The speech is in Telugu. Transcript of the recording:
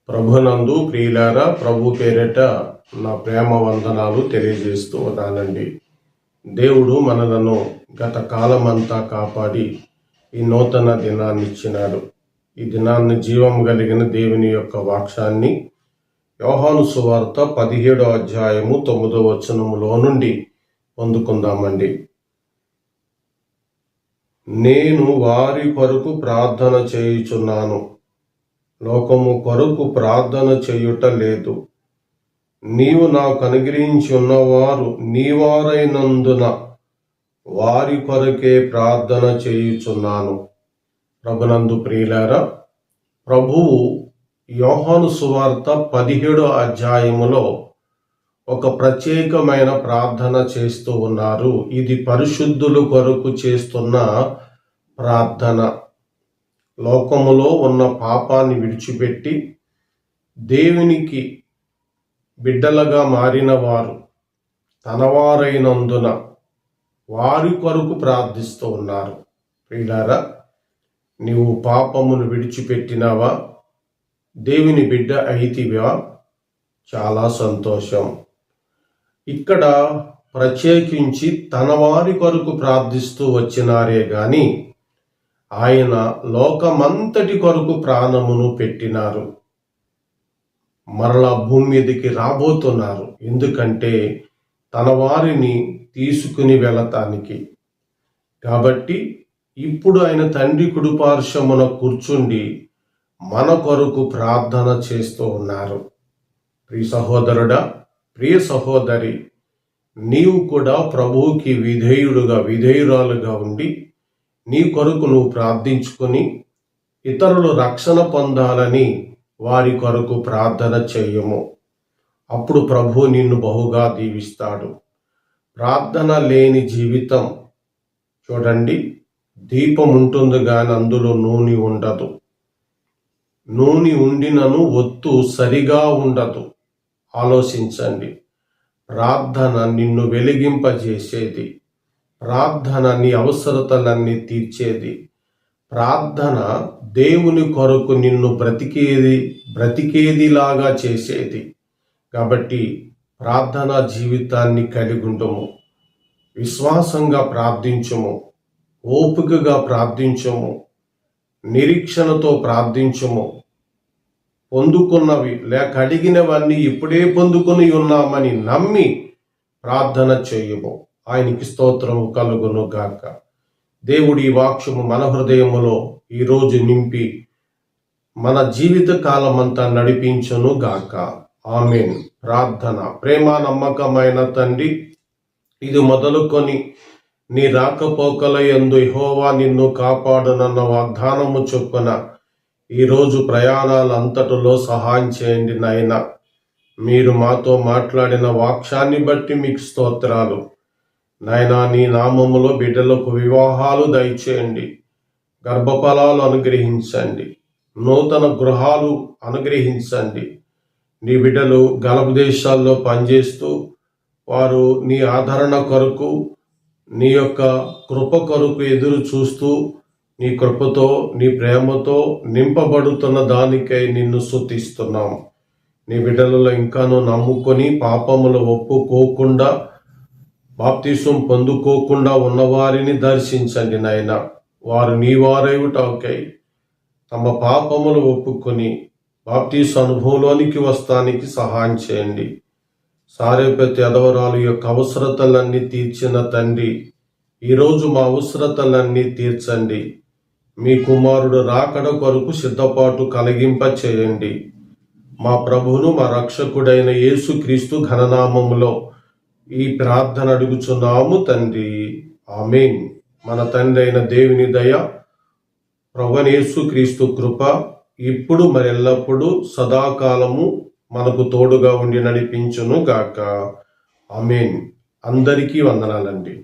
ప్రభునందు ప్రియులారా, ప్రభు పేరిట నా ప్రేమ వందనాలు తెలియజేస్తూ ఉన్నానండి. దేవుడు మనలను గత కాలమంతా కాపాడి ఈ నూతన దినాన్ని ఇచ్చినాడు. ఈ దినాన్ని జీవం కలిగిన దేవుని యొక్క వాక్యాన్ని యోహాను సువార్త 17వ అధ్యాయము 9వ వచనములో నుండి పొందుకుందామండి. నేను వారి కొరకు ప్రార్థన చేయుచున్నాను, లోకము కొరకు ప్రార్థన చేయుట లేదు. నీవు నాకు అనుగ్రహించి ఉన్నవారు నీవారైనందున వారి కొరకే ప్రార్థన చేయుచున్నాను. ప్రభునందు ప్రియులారా, ప్రభువు యోహాను సువార్త 17వ అధ్యాయములో ఒక ప్రత్యేకమైన ప్రార్థన చేస్తూ ఉన్నారు. ఇది పరిశుద్ధుల కొరకు చేస్తున్న ప్రార్థన. లోకములో ఉన్న పాపాన్ని విడిచిపెట్టి దేవునికి బిడ్డలుగా మారిన వారు తనవారైనందున వారి కొరకు ప్రార్థిస్తూ ఉన్నారు. ప్రియులారా, నీవు పాపమును విడిచిపెట్టినావా? దేవుని బిడ్డ అయితివా? చాలా సంతోషం. ఇక్కడ ప్రత్యేకించి తన వారి కొరకు ప్రార్థిస్తూ వచ్చినారే గాని ఆయన లోకమంతటి కొరకు ప్రాణమును పెట్టినారు. మరలా భూమి మీదకి రాబోతున్నారు. ఎందుకంటే తన వారిని తీసుకుని వెళతానికి. కాబట్టి ఇప్పుడు ఆయన తండ్రి కుడిపార్శ్వమున కూర్చుండి మన కొరకు ప్రార్థన చేస్తూ ఉన్నారు. ప్రియ సహోదరుడా, ప్రియ సహోదరి, నీవు కూడా ప్రభువుకి విధేయురాలుగా ఉండి నీ కొరకు నువ్వు ప్రార్థించుకొని ఇతరులు రక్షణ పొందాలని వారి కొరకు ప్రార్థన చేయము. అప్పుడు ప్రభు నిన్ను బహుగా దీవిస్తాడు. ప్రార్థన లేని జీవితం చూడండి, దీపం ఉంటుంది కానీ అందులో నూనె ఉండదు. నూనె ఉండినను ఒత్తు సరిగా ఉండదు. ఆలోచించండి. ప్రార్థన నిన్ను వెలిగింపజేసేది. ప్రార్థన నీ అవసరతలన్నీ తీర్చేది. ప్రార్థన దేవుని కొరకు నిన్ను బ్రతికేదిలాగా చేసేది. కాబట్టి ప్రార్థనా జీవితాన్ని కలిగి ఉండము. విశ్వాసంగా ప్రార్థించము, ఓపికగా ప్రార్థించము, నిరీక్షణతో ప్రార్థించము. పొందుకున్నవి లేక అడిగినవన్నీ ఇప్పుడే పొందుకొని ఉన్నామని నమ్మి ప్రార్థన చేయము. ఆయనకి స్తోత్రము కలుగును గాక. దేవుడి వాక్యము మన హృదయములో ఈరోజు నింపి మన జీవిత కాలమంతా నడిపించును గాక. ఆమేన్. ప్రార్థన. ప్రేమ నమ్మకమైన తండ్రి, ఇది మొదలుకొని నీ రాకపోకల యందు యెహోవా నిన్ను కాపాడునన్న వాగ్దానము చొప్పున ఈరోజు ప్రయాణాలంతటిలో సహాయం చేయండి నాయనా. మీరు మాతో మాట్లాడిన వాక్యాన్ని బట్టి మీకు స్తోత్రాలు నాయనా. నీ నామములో బిడ్డలకు వివాహాలు దయచేయండి, గర్భఫలాలు అనుగ్రహించండి, నూతన గృహాలు అనుగ్రహించండి. నీ బిడ్డలు గల్ఫ్ దేశాల్లో పనిచేస్తూ వారు నీ ఆదరణ కొరకు, నీ యొక్క కృప కొరకు ఎదురు చూస్తూ నీ కృపతో, నీ ప్రేమతో నింపబడుతున్న దానికై నిన్ను స్తుతిస్తున్నాం. నీ బిడ్డలలో ఇంకాను నమ్ముకొని పాపములు ఒప్పుకోకుండా, బాప్తిసం పొందుకోకుండా ఉన్నవారిని దర్శించండి నాయన. వారు నీ వారైవుటకై తమ పాపములు ఒప్పుకొని బాప్తిస అనుభవంలోనికి వస్తానికి సహాయం చేయండి. సారేపతి అదవరాలు యొక్క అవసరతలన్నీ తీర్చిన తండ్రి, ఈరోజు మా అవసరతలన్నీ తీర్చండి. మీ కుమారుడు రాకడ కొరకు సిద్ధపాటు కలిగింప చేయండి. మా ప్రభువును మా రక్షకుడైన యేసుక్రీస్తు ఘననామములో ఈ ప్రార్థన అడుగుచున్నాము తండ్రి. ఆమేన్. మన తండ్రి అయిన దేవుని దయ, ప్రభువైన యేసుక్రీస్తు కృప ఇప్పుడు మరెల్లప్పుడు సదాకాలము మనకు తోడుగా ఉండి నడిపించును గాక. ఆమేన్. అందరికీ వందనాలండి.